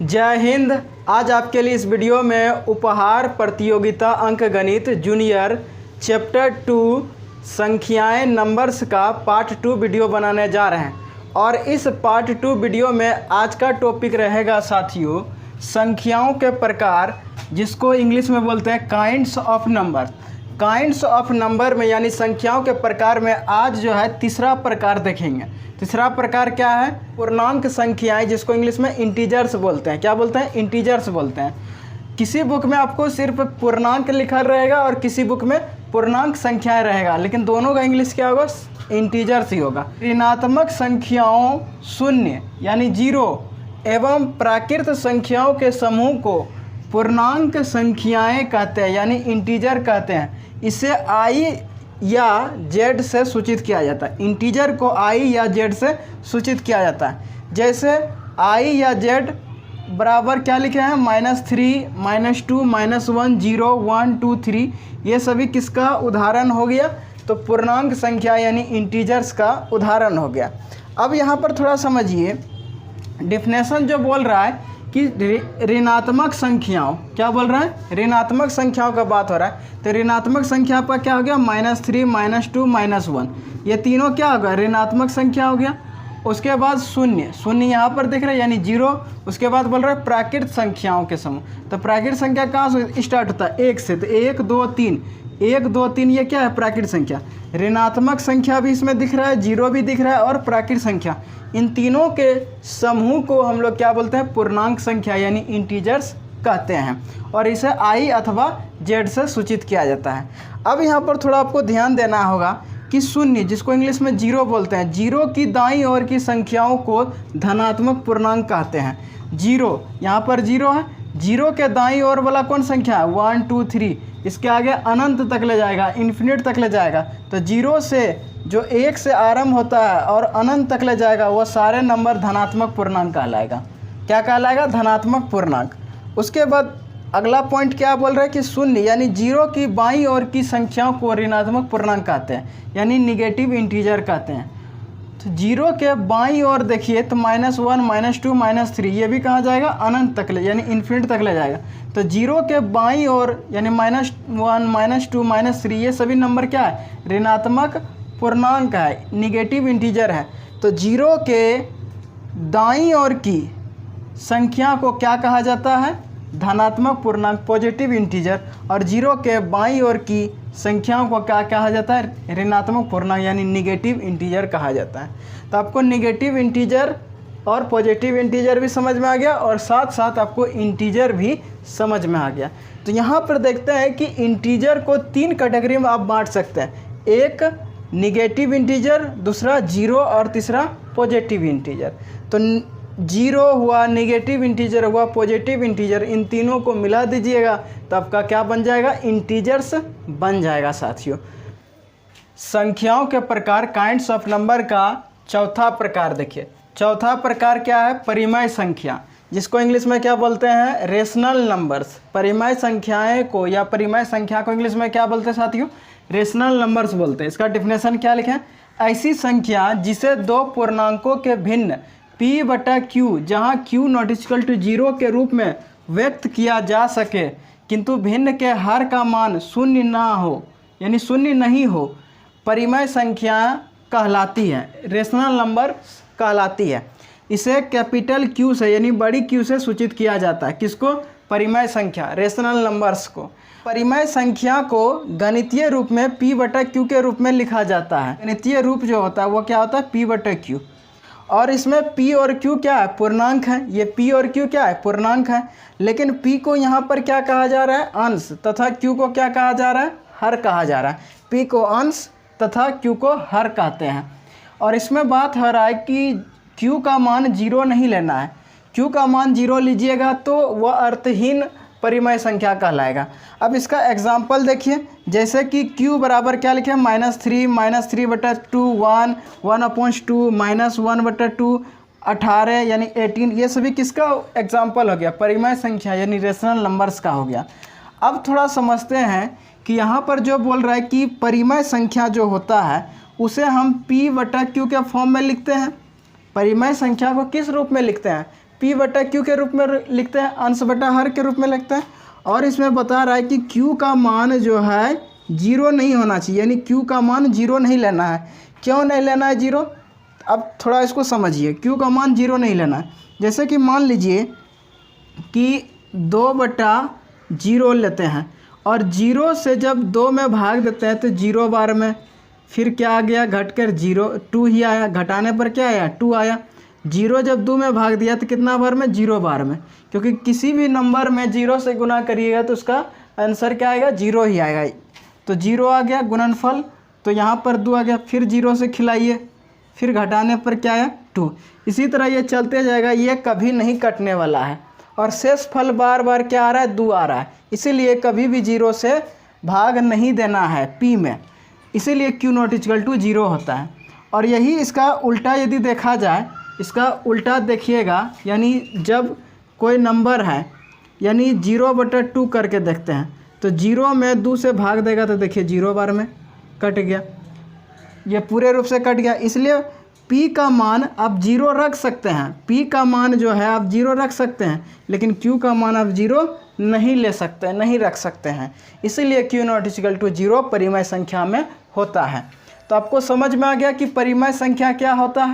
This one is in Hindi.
जय हिंद। आज आपके लिए इस वीडियो में उपहार प्रतियोगिता अंकगणित जूनियर चैप्टर 2 संख्याएं नंबर्स का पार्ट 2 वीडियो बनाने जा रहे हैं। और इस पार्ट 2 वीडियो में आज का टॉपिक रहेगा साथियों संख्याओं के प्रकार, जिसको इंग्लिश में बोलते हैं kinds of number. Kinds of number में यानी संख्याओं के प्रकार में आज जो है तीसरा प्रकार देखेंगे। तीसरा प्रकार क्या है? पूर्णांक संख्याएं, जिसको इंग्लिश में इंटीजर्स बोलते हैं। क्या बोलते हैं? इंटीजर्स बोलते हैं। किसी बुक में आपको सिर्फ पूर्णांक लिखा रहेगा और किसी बुक में पूर्णांक संख्याएं रहेगा, लेकिन दोनों का इंग्लिश क्या होगा? इंटीजर्स ही होगा। ऋणात्मक संख्याओं शून्य यानी जीरो एवं प्राकृत संख्याओं के समूह को पूर्णांक संख्याएं कहते हैं यानी इंटीजर कहते हैं। इसे आई या जेड से सूचित किया जाता है। इंटीजर को आई या जेड से सूचित किया जाता है। जैसे आई या जेड बराबर क्या लिखे हैं? -3, -2, -1, 0, 1, 2, 3। ये सभी किसका उदाहरण हो गया? तो पूर्णांक संख्या यानी इंटीजर्स का उदाहरण हो गया। अब यहाँ पर थोड़ा समझिए, डिफिनेशन जो बोल रहा है कि ऋणात्मक संख्याओं, क्या बोल रहा है? ऋणात्मक संख्याओं का बात हो रहा है। तो ऋणात्मक संख्या पर क्या हो गया? -3, -2, -1, ये तीनों क्या होगा? ऋणात्मक संख्या हो गया। उसके बाद शून्य, शून्य यहाँ पर दिख रहा है यानी जीरो। उसके बाद बोल रहा है प्राकृत संख्याओं के समूह। तो प्राकृत संख्या कहाँ से स्टार्ट होता है? एक से। तो 1, 2, 3, 1, 2, 3 ये क्या है? प्राकृत संख्या। ऋणात्मक संख्या भी इसमें दिख रहा है, जीरो भी दिख रहा है और प्राकृत संख्या। इन तीनों के समूह को हम लोग क्या बोलते हैं? पूर्णांक संख्या यानी इंटीजर्स कहते हैं। और इसे आई अथवा जेड से सूचित किया जाता है। अब यहाँ पर थोड़ा आपको ध्यान देना होगा कि शून्य, जिसको इंग्लिश में जीरो बोलते हैं, जीरो की दाईं ओर की संख्याओं को धनात्मक पूर्णांक कहते हैं। जीरो, यहाँ पर जीरो है, जीरो के दाईं ओर वाला कौन संख्या है? 1, 2, 3। इसके आगे अनंत तक ले जाएगा, इन्फिनिट तक ले जाएगा। तो जीरो से जो एक से आरंभ होता है और अनंत तक ले जाएगा, वो सारे नंबर धनात्मक पूर्णांक कहलाएगा। क्या कहलाएगा? धनात्मक पूर्णांक। उसके बाद अगला पॉइंट क्या बोल रहा है कि शून्य यानी जीरो की बाईं ओर की संख्याओं को ऋणात्मक पूर्णांक कहते हैं यानी निगेटिव इंटीजर कहते हैं। तो जीरो के बाईं ओर देखिए तो -1, -2, -3 ये भी कहाँ जाएगा? अनंत तक ले यानी इन्फिनिट तक ले जाएगा। तो जीरो के बाईं ओर यानी -1, -2, -3 ये सभी नंबर क्या है? ऋणात्मक पूर्णांक है, निगेटिव इंटीजर है। तो जीरो के दाईं ओर की संख्या को क्या कहा जाता है? धनात्मक पूर्णांक, पॉजिटिव इंटीजर। और जीरो के बाईं ओर की संख्याओं को क्या कहा जाता है? ऋणात्मक पूर्णांक यानी निगेटिव इंटीजर कहा जाता है। तो आपको निगेटिव इंटीजर और पॉजिटिव इंटीजर भी समझ में आ गया और साथ साथ आपको इंटीजर भी समझ में आ गया। तो यहाँ पर देखते हैं कि इंटीजर को 3 कैटेगरी में आप बांट सकते हैं। एक निगेटिव इंटीजर, दूसरा जीरो और तीसरा पॉजिटिव इंटीजर। तो जीरो हुआ, निगेटिव इंटीजर हुआ, पॉजिटिव इंटीजर, इन तीनों को मिला दीजिएगा तो आपका क्या बन जाएगा? इंटीजर्स बन जाएगा साथियों। संख्याओं के प्रकार काइंड्स ऑफ नंबर का चौथा प्रकार देखिए। चौथा प्रकार क्या है? परिमेय संख्या, जिसको इंग्लिश में क्या बोलते हैं? Rational numbers. परिमेय संख्याएं को या परिमेय संख्या को इंग्लिश में क्या बोलते हैं साथियों? रेशनल नंबर्स बोलते हैं। इसका डिफिनेशन क्या लिखे हैं? ऐसी संख्या जिसे दो पूर्णांकों के भिन्न P/Q, जहाँ Q ≠ 0 के रूप में व्यक्त किया जा सके, किंतु भिन्न के हर का मान शून्य ना हो यानी शून्य नहीं हो, परिमेय संख्या कहलाती है, रेशनल नंबर कहलाती है। इसे कैपिटल Q से यानी बड़ी Q से सूचित किया जाता है। किसको? परिमेय संख्या, रेशनल नंबर्स को। परिमेय संख्या को गणितीय रूप में P/Q के रूप में लिखा जाता है। गणितीय रूप जो होता है वो क्या होता है? P/Q। और इसमें P और Q क्या है? पूर्णांक है। ये P और Q क्या है? पूर्णांक है। लेकिन P को यहाँ पर क्या कहा जा रहा है? अंश। तथा Q को क्या कहा जा रहा है? हर कहा जा रहा है। P को अंश तथा Q को हर कहते हैं। और इसमें बात हो रहा है कि Q का मान 0 नहीं लेना है। Q का मान 0 लीजिएगा तो वह अर्थहीन परिमेय संख्या कहलाएगा। अब इसका एग्जाम्पल देखिए, जैसे कि Q बराबर क्या लिखे? -3, -3/2, 1, 1/2, -1/2, 18 यानी 18। ये सभी किसका एग्जाम्पल हो गया? परिमेय संख्या यानी रेशनल नंबर्स का हो गया। अब थोड़ा समझते हैं कि यहाँ पर जो बोल रहा है कि परिमेय संख्या जो होता है उसे हम P/Q के फॉर्म में लिखते हैं। परिमेय संख्या को किस रूप में लिखते हैं? P बटा Q के रूप में लिखते हैं, अंश बटा हर के रूप में लिखते हैं। और इसमें बता रहा है कि Q का मान जो है 0 नहीं होना चाहिए, यानी Q का मान 0 नहीं लेना है। क्यों नहीं लेना है 0? अब थोड़ा इसको समझिए, Q का मान 0 नहीं लेना है। जैसे कि मान लीजिए कि 2/0 लेते हैं और 0 से जब 2 में भाग देते हैं तो 0 बार में, फिर क्या आ गया, घटकर 2 ही आया, घटाने पर क्या आया, 2 आया। 0 जब 2 में भाग दिया तो कितना बार में, 0 बार में, क्योंकि किसी भी नंबर में 0 से गुना करिएगा तो उसका आंसर क्या आएगा, 0 ही आएगा। तो 0 आ गया गुणनफल, तो यहाँ पर 2 आ गया, फिर 0 से खिलाइए, फिर घटाने पर क्या आया, 2। इसी तरह ये चलते जाएगा, ये कभी नहीं कटने वाला है। और शेष फल बार बार क्या आ रहा है, 2 आ रहा है, इसीलिए कभी भी 0 से भाग नहीं देना है P में, इसीलिए Q नॉट इक्वल टू 0 होता है। और यही इसका उल्टा यदि देखा जाए, इसका उल्टा देखिएगा, यानी जब कोई नंबर है, यानी 0/2 करके देखते हैं, तो 0 में 2 से भाग देगा तो देखिए 0 बार में कट गया, ये पूरे रूप से कट गया। इसलिए P का मान आप 0 रख सकते हैं, P का मान जो है आप 0 रख सकते हैं, लेकिन Q का मान आप 0 नहीं ले सकते, नहीं रख सकते हैं। इसीलिए Q नॉट इक्वल टू 0 परिमेय संख्या में होता है। तो आपको समझ में आ गया कि परिमेय संख्या क्या होता है।